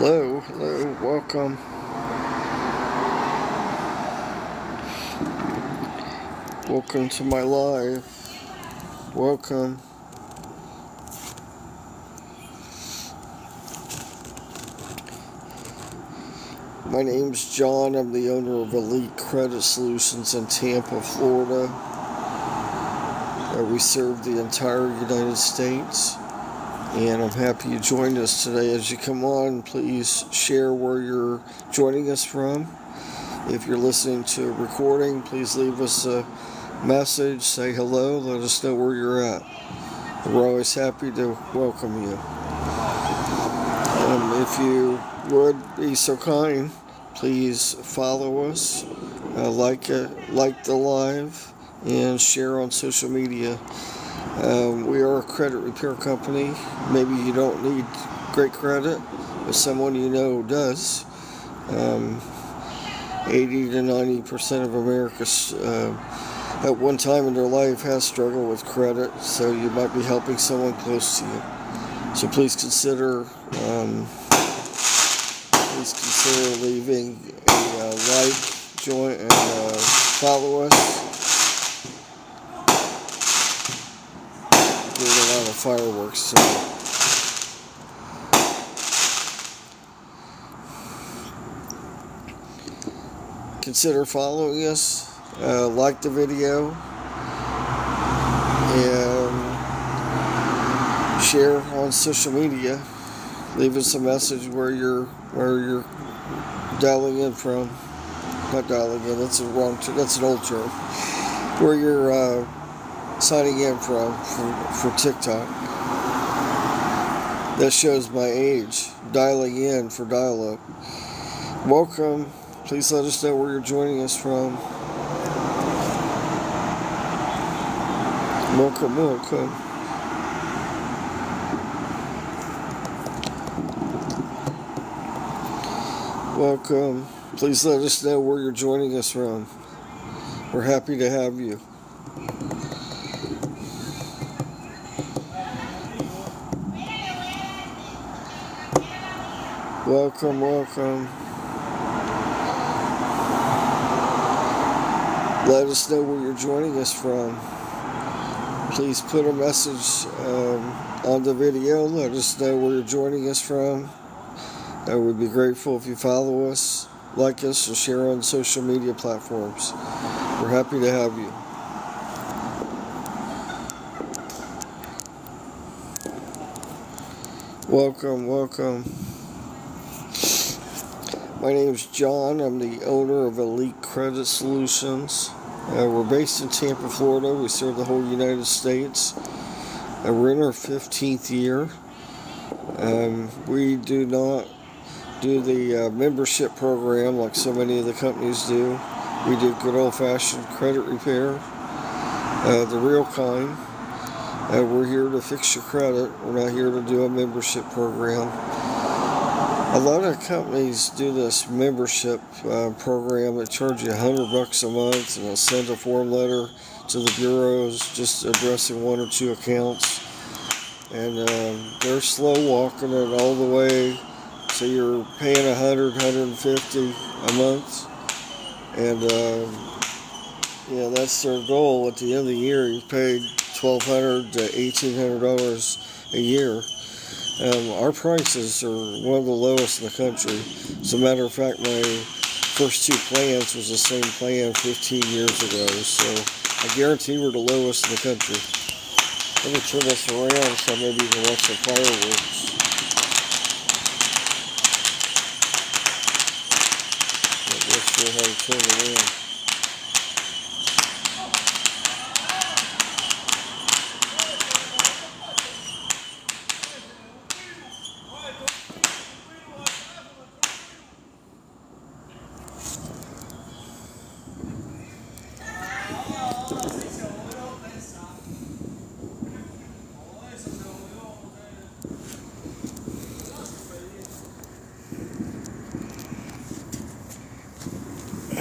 Hello, hello, welcome. Welcome to my live. Welcome. My name's John. I'm the owner of Elite Credit Solutions in Tampa, Florida. We serve the entire United States. And I'm happy you joined us today. As you come on, please share where you're joining us from. If you're listening to a recording, please leave us a message, say hello, let us know where you're at. We're always happy to welcome you. If you would be so kind, please follow us, like the live, and share on social media. We are a credit repair company. Maybe you don't need great credit, but someone you know does. 80 to 90% of America at one time in their life has struggled with credit, so you might be helping someone close to you. So please consider leaving a like, join, and follow us. Doing a lot of fireworks today. Consider following us, like the video, and share on social media. Leave us a message where you're dialing in from. Not dialing in, that's an old term. Where you're signing in from for TikTok. That shows my age. Dialing in for dial-up. Welcome. Please let us know where you're joining us from. Welcome. Welcome. Please let us know where you're joining us from. We're happy to have you. Welcome. Let us know where you're joining us from. Please put a message on the video. Let us know where you're joining us from. I would be grateful if you follow us, like us, and share on social media platforms. We're happy to have you. Welcome. My name's John. I'm the owner of Elite Credit Solutions. We're based in Tampa, Florida. We serve the whole United States. We're in our 15th year. We do not do the membership program like so many of the companies do. We do good old-fashioned credit repair, the real kind. We're here to fix your credit. We're not here to do a membership program. A lot of companies do this membership program that charge you $100 a month, and they'll send a form letter to the bureaus just addressing one or two accounts. And they're slow walking it all the way, so you're paying $100, $150 a month. And that's their goal. At the end of the year, you've paid $1,200 to $1,800 a year. Our prices are one of the lowest in the country. As a matter of fact, my first two plans was the same plan 15 years ago. So I guarantee we're the lowest in the country. Let me turn this around so maybe you can watch the fireworks. I'm not sure how to turn it around.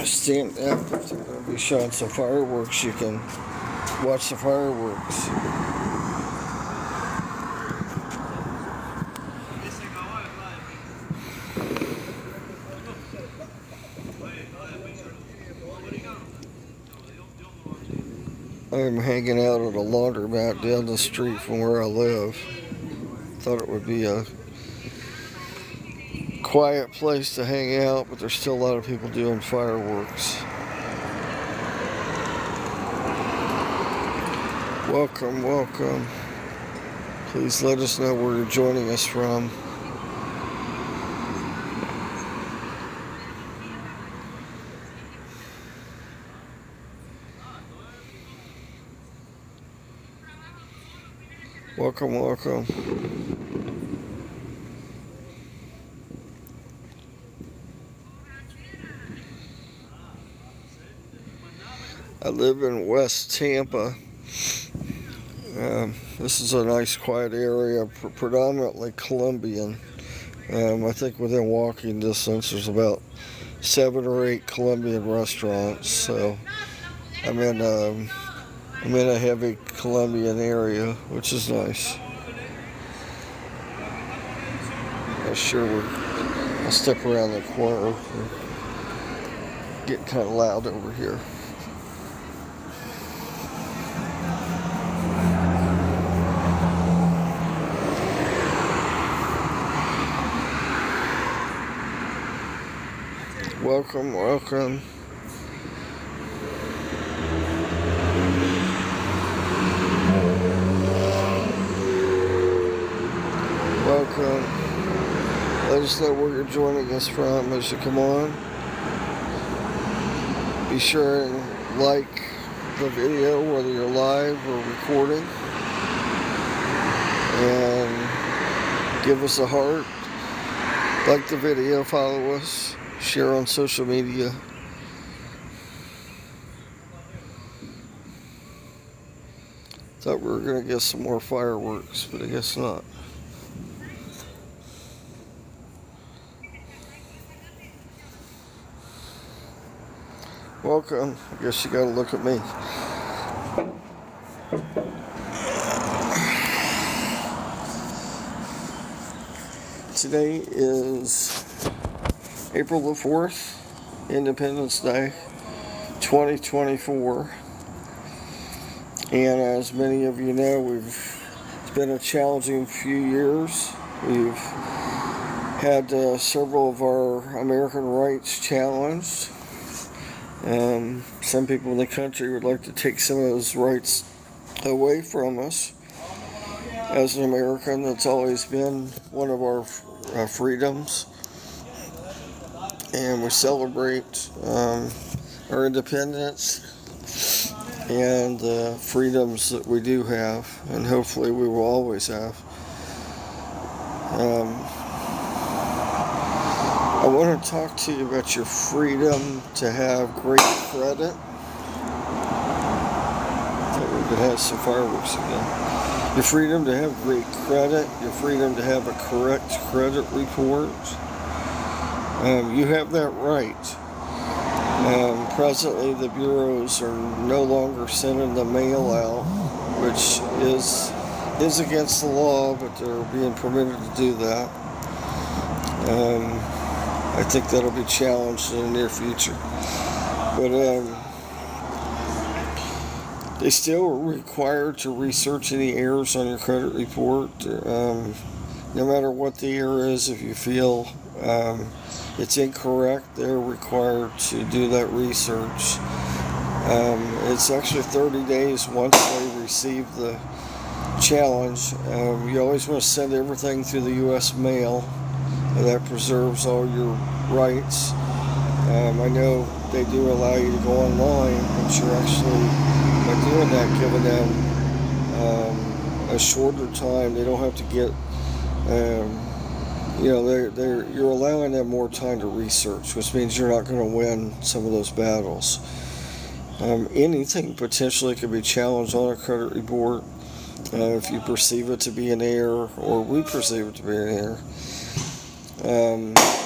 Stand up. If they're going to be showing some fireworks, you can watch the fireworks. I'm hanging out at a laundromat down the street from where I live. Thought it would be a quiet place to hang out, but there's still a lot of people doing fireworks. Welcome, welcome. Please let us know where you're joining us from. Welcome, welcome. I live in West Tampa. This is a nice quiet area, predominantly Colombian. I think within walking distance there's about 7 or 8 Colombian restaurants. So I'm in a heavy Colombian area, which is nice. I'll step around the corner. Getting kind of loud over here. Welcome, welcome. Welcome. Let us know where you're joining us from as you come on. Be sure and like the video, whether you're live or recording. And give us a heart. Like the video, follow us. Share on social media. Thought we were going to get some more fireworks, but I guess not. Welcome. I guess you got to look at me. Today is April the 4th, Independence Day, 2024. And as many of you know, it's been a challenging few years. We've had several of our American rights challenged. Some people in the country would like to take some of those rights away from us. As an American, that's always been one of our freedoms. And we celebrate our independence and the freedoms that we do have, and hopefully we will always have. I want to talk to you about your freedom to have great credit. I thought we could have some fireworks again. Your freedom to have great credit, your freedom to have a correct credit report. You have that right. Presently, the bureaus are no longer sending the mail out, which is against the law, but they're being permitted to do that. I think that'll be challenged in the near future. But they still are required to research any errors on your credit report. No matter what the error is, if you feel it's incorrect, they're required to do that research. It's actually 30 days once they receive the challenge. You always want to send everything through the U.S. mail. That preserves all your rights. I know they do allow you to go online, but you're actually, by doing that, giving them a shorter time. They don't have to get, you're allowing them more time to research, which means you're not going to win some of those battles. Anything potentially could be challenged on a credit report if you perceive it to be an error, or we perceive it to be an error.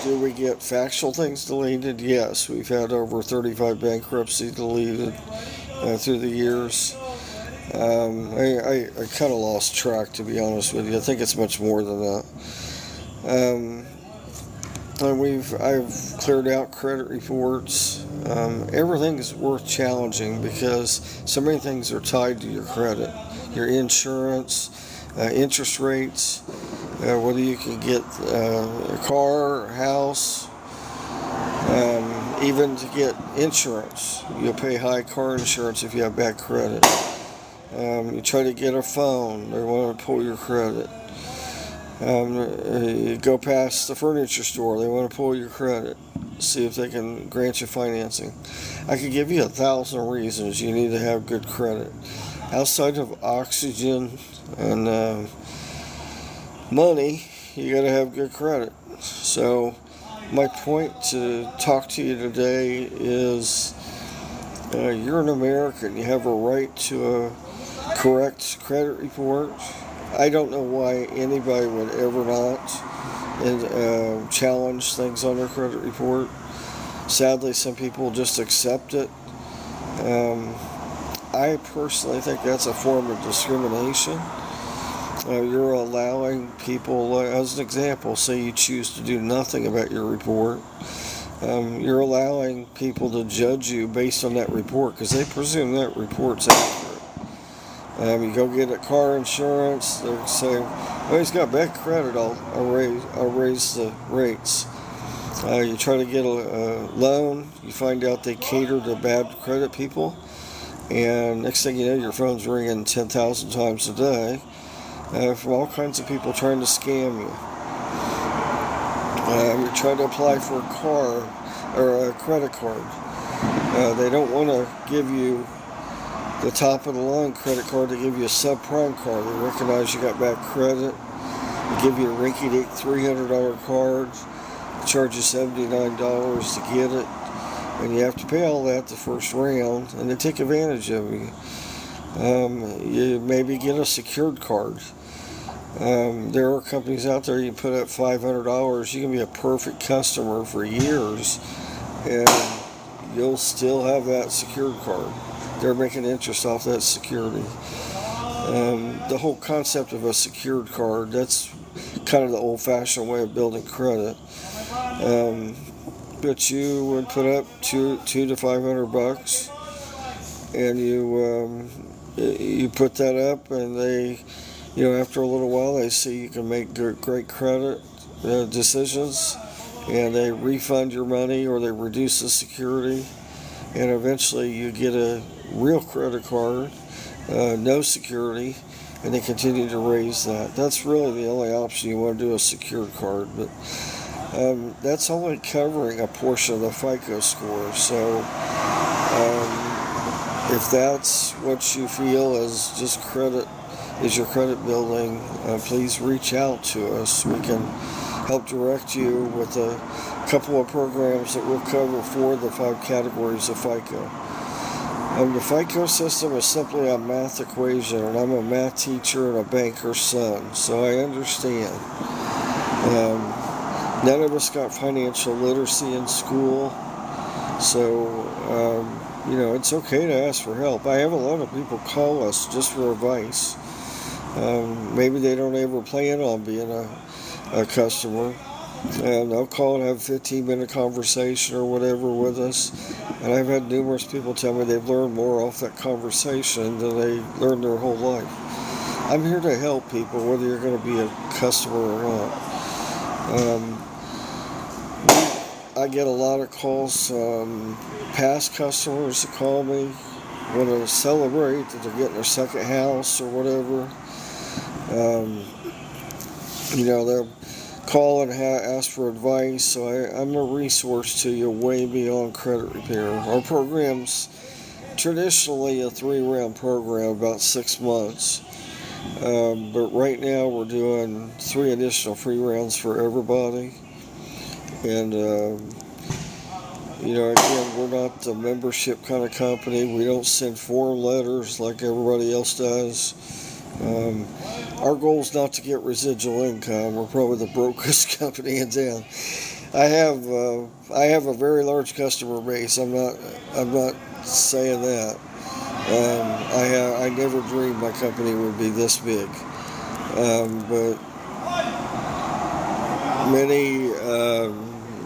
Do we get factual things deleted? Yes, we've had over 35 bankruptcies deleted through the years. I kind of lost track, to be honest with you. I think it's much more than that. And I've cleared out credit reports. Everything's worth challenging because so many things are tied to your credit, your insurance, interest rates, whether you can get a car, a house, even to get insurance. You'll pay high car insurance if you have bad credit. You try to get a phone, they want to pull your credit. You go past the furniture store, they want to pull your credit, see if they can grant you financing. I could give you 1,000 reasons you need to have good credit. Outside of oxygen and money, you got to have good credit. So my point to talk to you today is you're an American. You have a right to a correct credit report. I don't know why anybody would ever not challenge things on their credit report. Sadly, some people just accept it. I personally think that's a form of discrimination. You're allowing people, as an example, say you choose to do nothing about your report. You're allowing people to judge you based on that report because they presume that report's accurate. You go get a car insurance, they're saying, "Oh, he's got bad credit. I'll raise the rates." You try to get a loan, you find out they cater to bad credit people, and next thing you know, your phone's ringing 10,000 times a day from all kinds of people trying to scam you. You try to apply for a car or a credit card. They don't want to give you the top of the line credit card, they give you a subprime card. They recognize you got bad credit. They give you a rinky-dink $300 card, charge you $79 to get it, and you have to pay all that the first round, and they take advantage of you. You maybe get a secured card. There are companies out there you put up $500, you can be a perfect customer for years, and you'll still have that secured card. They're making interest off that security. The whole concept of a secured card, that's kind of the old-fashioned way of building credit. But you would put up $200 to $500, and you put that up, and they, after a little while, they see you can make great credit decisions, and they refund your money or they reduce the security, and eventually you get a real credit card, no security, and they continue to raise that. That's really the only option. You want to do a secured card, but that's only covering a portion of the FICO score. So if that's what you feel is just credit, is your credit building, please reach out to us. We can help direct you with a couple of programs that will cover 4 of the 5 categories of FICO. The FICO system is simply a math equation, and I'm a math teacher and a banker's son, so I understand. None of us got financial literacy in school, so it's okay to ask for help. I have a lot of people call us just for advice. Maybe they don't ever plan on being a customer, and they'll call and have a 15-minute conversation or whatever with us, and I've had numerous people tell me they've learned more off that conversation than they learned their whole life. I'm here to help people, whether you're going to be a customer or not. I get a lot of calls, past customers that call me, want to celebrate that they're getting their second house or whatever. They'll call and ask for advice, so I'm a resource to you way beyond credit repair. Our program's traditionally a 3-round program, about 6 months, but right now we're doing 3 additional free rounds for everybody, and again, we're not the membership kind of company. We don't send form letters like everybody else does. Our goal is not to get residual income. We're probably the brokest company in town. I have a very large customer base. I'm not saying that. I never dreamed my company would be this big. But many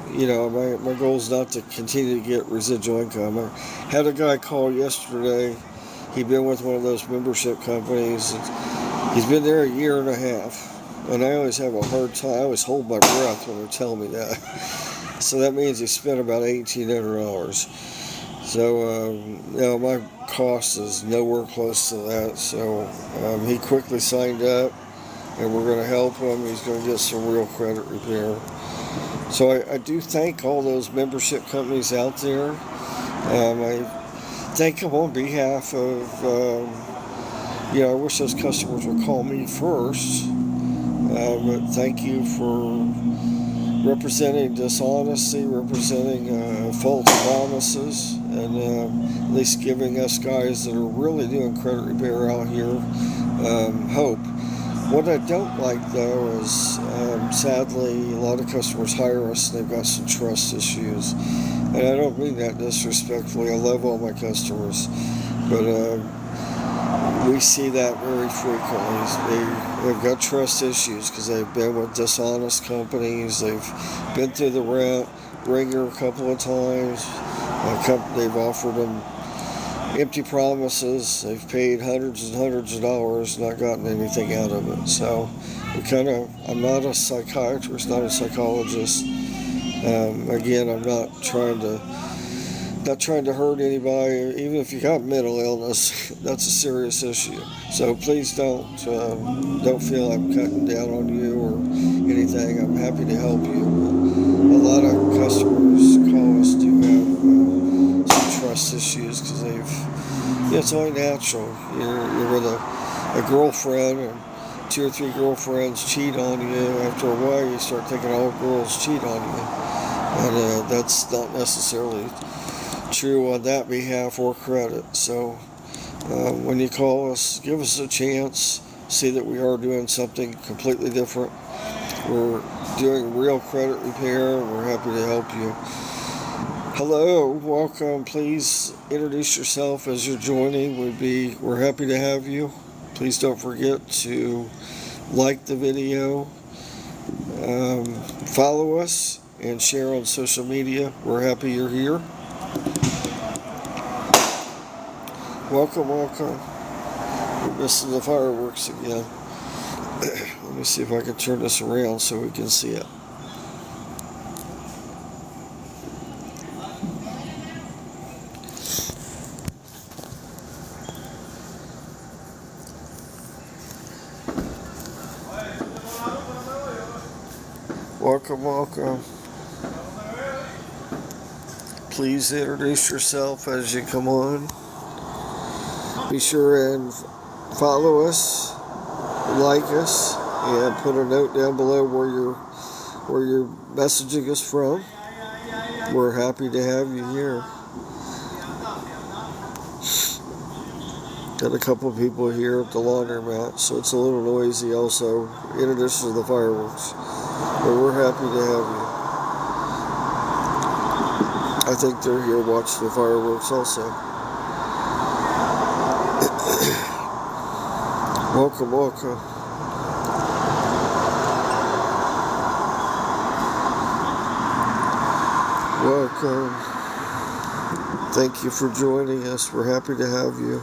my goal is not to continue to get residual income. I had a guy call yesterday. He'd been with one of those membership companies. He's been there a year and a half. And I always have a hard time. I always hold my breath when they're telling me that. So that means he spent about $1,800. So, my cost is nowhere close to that. So he quickly signed up, and we're going to help him. He's going to get some real credit repair. So I do thank all those membership companies out there. I thank them on behalf of, I wish those customers would call me first. But thank you for representing dishonesty, representing false promises, and at least giving us guys that are really doing credit repair out here hope. What I don't like, though, is sadly a lot of customers hire us and they've got some trust issues. And I don't mean that disrespectfully. I love all my customers. But we see that very frequently. They've got trust issues because they've been with dishonest companies. They've been through the ringer a couple of times. They've offered them empty promises. They've paid hundreds and hundreds of dollars, not gotten anything out of it. So I'm not a psychiatrist, not a psychologist. Again, I'm not trying to hurt anybody. Even if you got mental illness, that's a serious issue. So please don't feel I'm cutting down on you or anything. I'm happy to help you. But a lot of customers call us do have some trust issues because it's only natural. You're with a girlfriend and 2 or 3 girlfriends cheat on you. After a while, you start thinking all girls cheat on you, and that's not necessarily true on that behalf or credit. So when you call us, give us a chance, see that we are doing something completely different. We're doing real credit repair, and we're happy to help you. Hello, welcome. Please introduce yourself as you're joining. We're happy to have you. Please don't forget to like the video, follow us, and share on social media. We're happy you're here. Welcome. We're missing the fireworks again. Let me see if I can turn this around so we can see it. Welcome. Please introduce yourself as you come on. Be sure and follow us, like us, and put a note down below where you're messaging us from. We're happy to have you here. Got a couple of people here at the laundromat, so it's a little noisy also, in addition to the fireworks. But we're happy to have you. I think they're here watching the fireworks also. Welcome. Welcome. Thank you for joining us. We're happy to have you.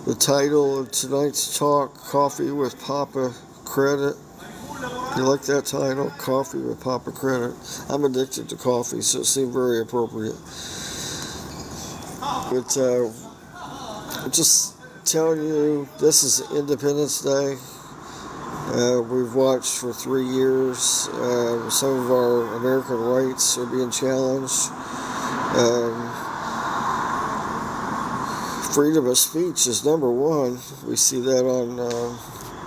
The title of tonight's talk, Coffee with Papa Credit. You like that title? Coffee with Papa Credit. I'm addicted to coffee, so it seemed very appropriate. But just telling you, this is Independence Day. We've watched for 3 years. Some of our American rights are being challenged. Freedom of speech is number one. We see that on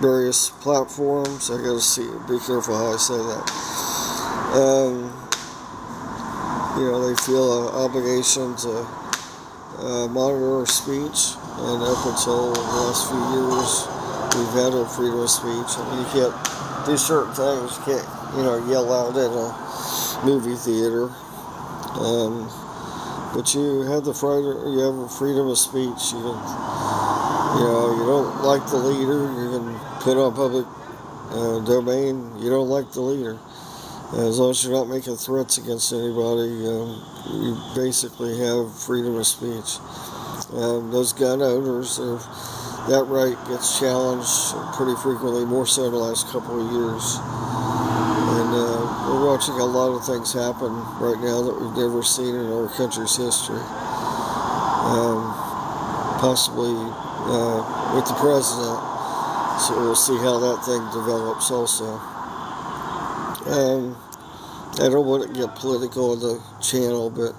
various platforms. I gotta be careful how I say that. They feel an obligation to monitor our speech, and up until the last few years, we've had a freedom of speech. I mean, you can't do certain things. You can't, yell out in a movie theater. But you have a freedom of speech. You can, you don't like the leader, you can put on public domain, you don't like the leader. As long as you're not making threats against anybody, you basically have freedom of speech. Those gun owners, that right gets challenged pretty frequently, more so in the last couple of years. And we're watching a lot of things happen right now that we've never seen in our country's history. Possibly with the president. So we'll see how that thing develops also. I don't want to get political on the channel, but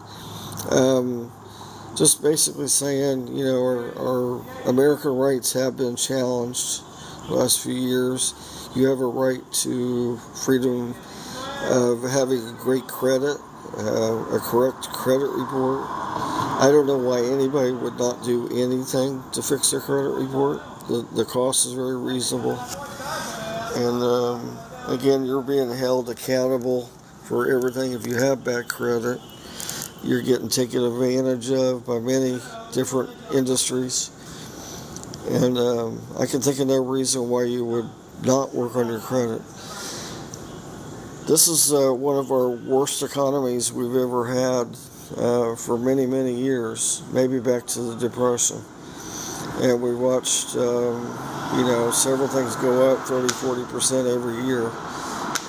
just basically saying, our American rights have been challenged the last few years. You have a right to freedom of having a great credit, a correct credit report. I don't know why anybody would not do anything to fix their credit report. The cost is very reasonable. And again, you're being held accountable for everything. If you have bad credit, you're getting taken advantage of by many different industries. And I can think of no reason why you would not work on your credit. This is one of our worst economies we've ever had for many, many years, maybe back to the Depression. And we watched, several things go up 30-40% every year.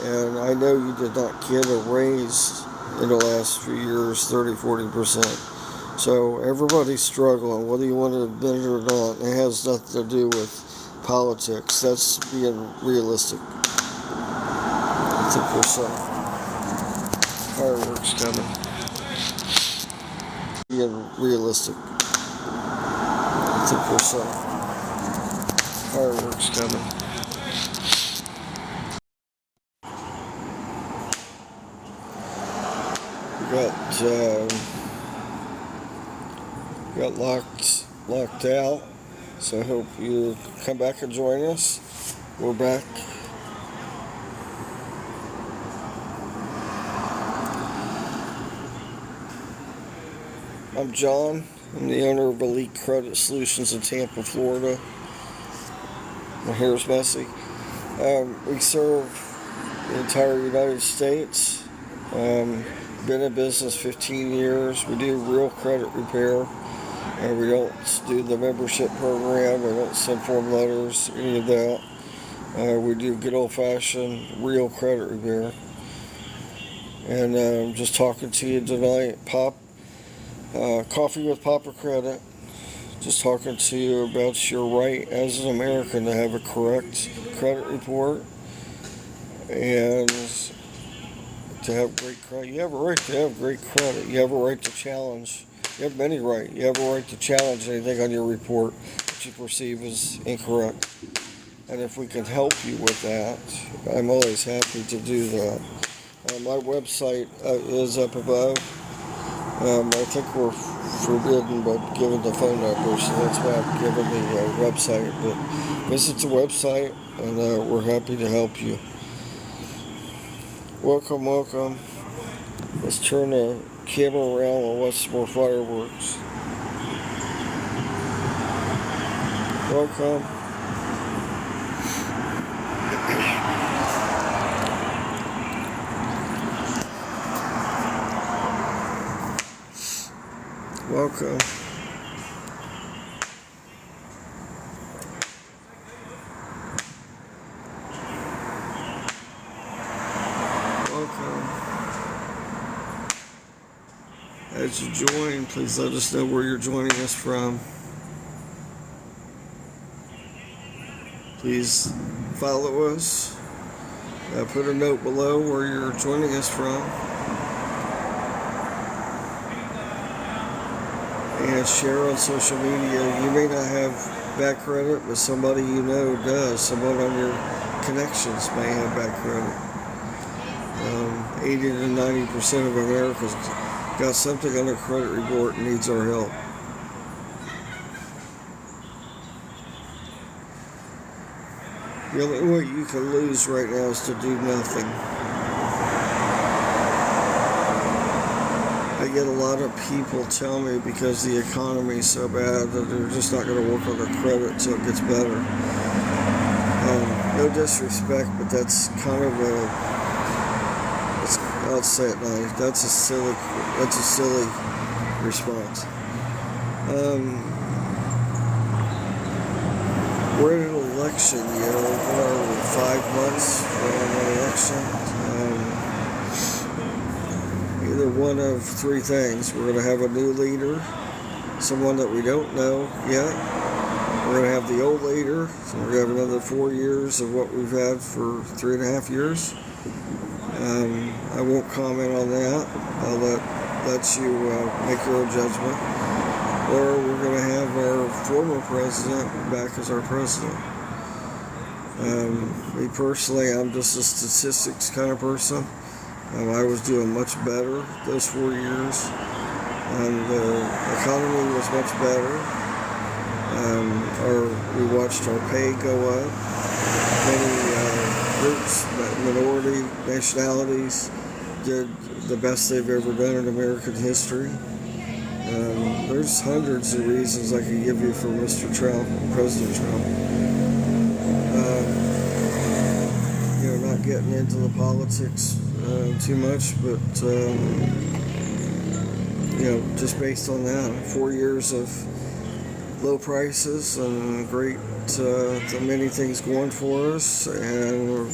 And I know you did not get a raise in the last few years, 30-40%. So everybody's struggling, whether you want to admit it or not. It has nothing to do with politics. That's being realistic. I think there's some fireworks coming. Being realistic. I think there's some fireworks coming. Got locked out, so I hope you come back and join us. We're back. I'm John. I'm the owner of Elite Credit Solutions in Tampa, Florida. My hair's messy. We serve the entire United States. Been in business 15 years. We do real credit repair. We don't do the membership program. We don't send form letters, any of that. We do good old-fashioned real credit repair. And I'm just talking to you tonight. Coffee with Papa Credit. Just talking to you about your right as an American to have a correct credit report and to have great credit. You have a right to have great credit. You have a right to challenge. You have many rights. You have a right to challenge anything on your report that you perceive as incorrect. And if we can help you with that, I'm always happy to do that. My website is up above. I think we're forbidden but given the phone number, so that's why I've given the website. But visit the website, and we're happy to help you. Welcome, welcome. Let's turn the camera around and watch some more fireworks. Welcome. Welcome. Welcome. As you join, please let us know where you're joining us from. Please follow us. Put a note below where you're joining us from. And share on social media. You may not have bad credit, but somebody you know does. Someone on your connections may have bad credit. 80 to 90% of Americans got something on their credit report and needs our help. The only way you can lose right now is to do nothing. I get a lot of people tell me because the economy is so bad that they're just not going to work on their credit until it gets better. no disrespect, but that's kind of I'll say it nice. That's a silly response. We're in an election year. We're 5 months from an election. Either one of three things. We're going to have a new leader, someone that we don't know yet. We're going to have the old leader, so we're going to have another 4 years of what we've had for 3.5 years. I won't comment on that. I'll let you make your own judgment. Or we're going to have our former president back as our president. Me personally, I'm just a statistics kind of person. I was doing much better those 4 years. The economy was much better. We watched our pay go up. Many groups, minority nationalities, did the best they've ever done in American history. There's hundreds of reasons I could give you for Mr. Trump, President Trump. Not getting into the politics too much, but just based on that, 4 years of low prices and great many things going for us, and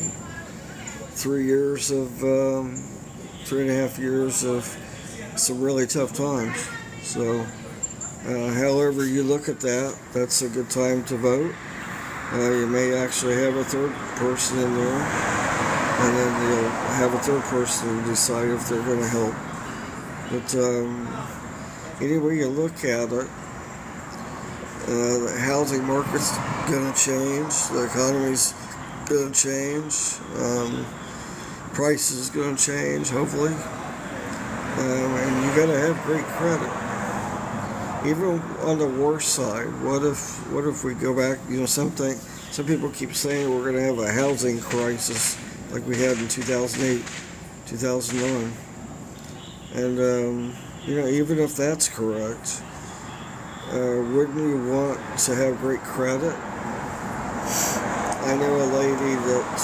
3 years of 3.5 years of some really tough times. So, however you look at that, that's a good time to vote. You may actually have a third person in there, and then you'll have a third person decide if they're going to help. But any way you look at it, the housing market's going to change, the economy's going to change, prices going to change, hopefully, and you got to have great credit. Even on the worst side, what if we go back? Some people keep saying we're going to have a housing crisis like we had in 2008, 2009, and even if that's correct, wouldn't you want to have great credit? I know a lady that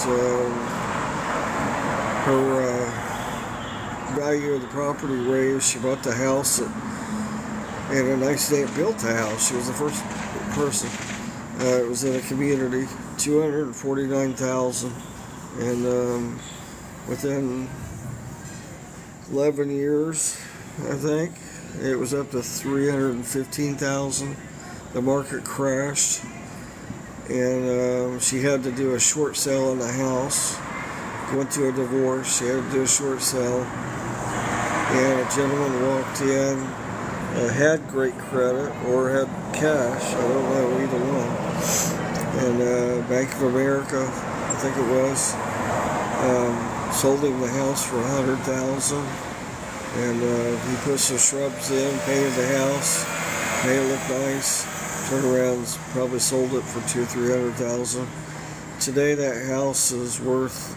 her value of the property raised. She bought the house and a nice day built the house. She was the first person. It was in a community, $249,000, and within 11 years, I think, it was up to $315,000. The market crashed, and she had to do a short sale on the house. Went to a divorce. She had to do a short sale, and a gentleman walked in. Had great credit or had cash, I don't know, either one. And Bank of America, I think it was, sold him the house for $100,000, and he put some shrubs in, painted the house, made it look nice. Turned around, probably sold it for $200,000 or $300,000. Today, that house is worth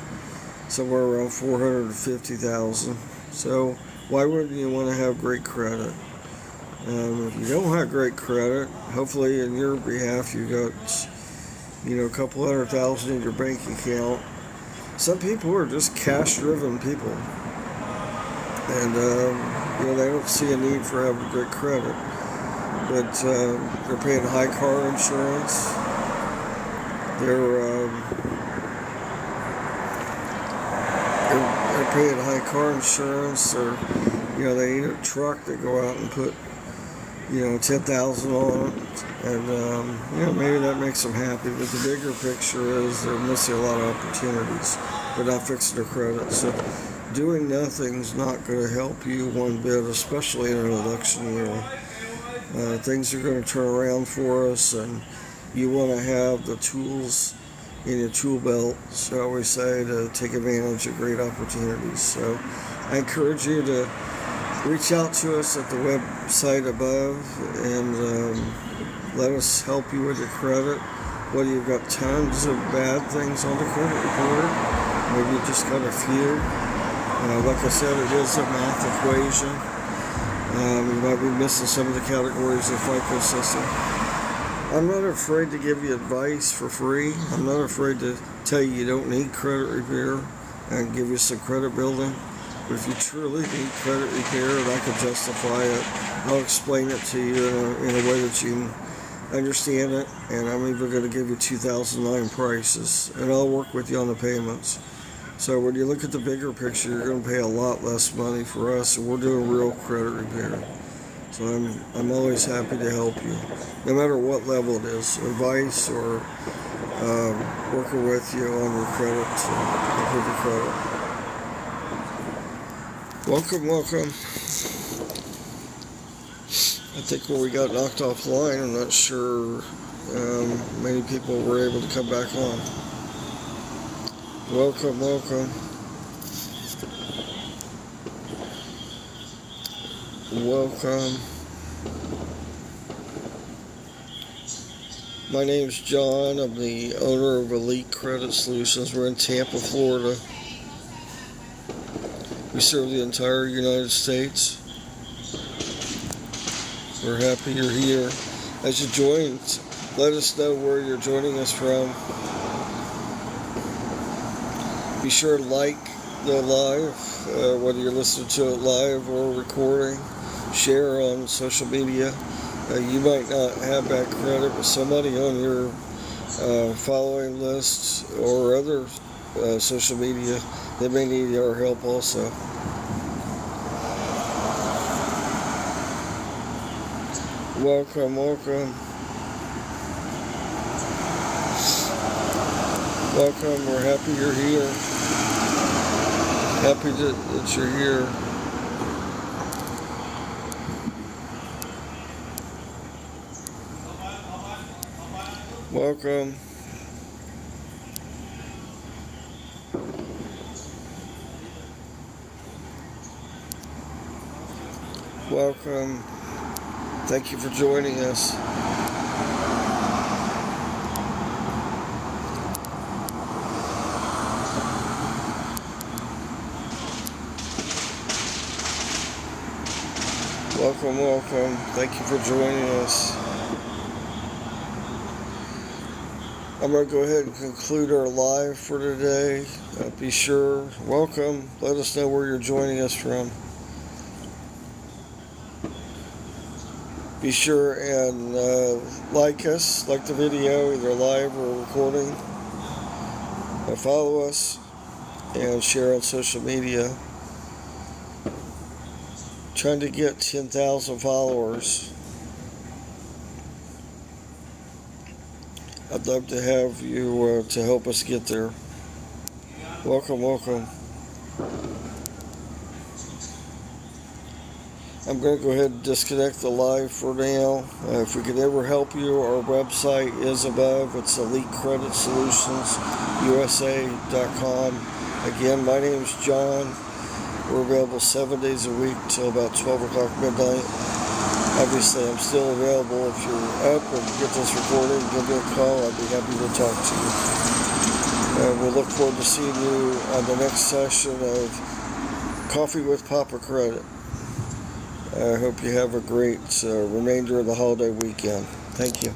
somewhere around $450,000. So why wouldn't you want to have great credit? If you don't have great credit, hopefully in your behalf you got, a couple $100,000 in your bank account. Some people are just cash-driven people, and they don't see a need for having great credit. But they're paying high car insurance. They're paying high car insurance, or they need a truck. They go out and put $10,000 on it, and maybe that makes them happy. But the bigger picture is they're missing a lot of opportunities. They're not fixing their credit. So doing nothing's not going to help you one bit, especially in an election year. Things are going to turn around for us, and you want to have the tools in your tool belt, shall we say, to take advantage of great opportunities. So I encourage you to reach out to us at the website above, and let us help you with your credit. Whether you've got tons of bad things on the credit report, maybe you just got a few. Like I said, it is a math equation. You might be missing some of the categories of FICO system. I'm not afraid to give you advice for free. I'm not afraid to tell you don't need credit repair and give you some credit building. But if you truly need credit repair and I can justify it, I'll explain it to you in a way that you can understand it. And I'm even going to give you 2009 prices. And I'll work with you on the payments. So when you look at the bigger picture, you're going to pay a lot less money for us. And we're doing real credit repair. So I'm always happy to help you, no matter what level it is, advice or working with you on your credit, improve your credit. Welcome. I think when we got knocked offline, I'm not sure many people were able to come back on. Welcome. My name's John. I'm the owner of Elite Credit Solutions. We're in Tampa, Florida. We serve the entire United States. We're happy you're here. As you join, let us know where you're joining us from. Be sure to like the live, whether you're listening to it live or recording. Share on social media. You might not have bad credit, but somebody on your following list or other social media, they may need our help also. Welcome. We're happy you're here. Happy that you're here. Welcome. Thank you for joining us. Welcome. Thank you for joining us. I'm going to go ahead and conclude our live for today. Be sure, welcome. Let us know where you're joining us from. Be sure and like us, like the video, either live or recording. Follow us and share on social media. Trying to get 10,000 followers. I'd love to have you to help us get there. Welcome. I'm going to go ahead and disconnect the live for now. If we could ever help you, our website is above. It's EliteCreditSolutionsUSA.com. Again, my name is John. We're available 7 days a week till about 12 o'clock midnight. Obviously, I'm still available. If you're up and get this recorded, give me a call. I'd be happy to talk to you. We'll look forward to seeing you on the next session of Coffee with Papa Credit. I hope you have a great remainder of the holiday weekend. Thank you.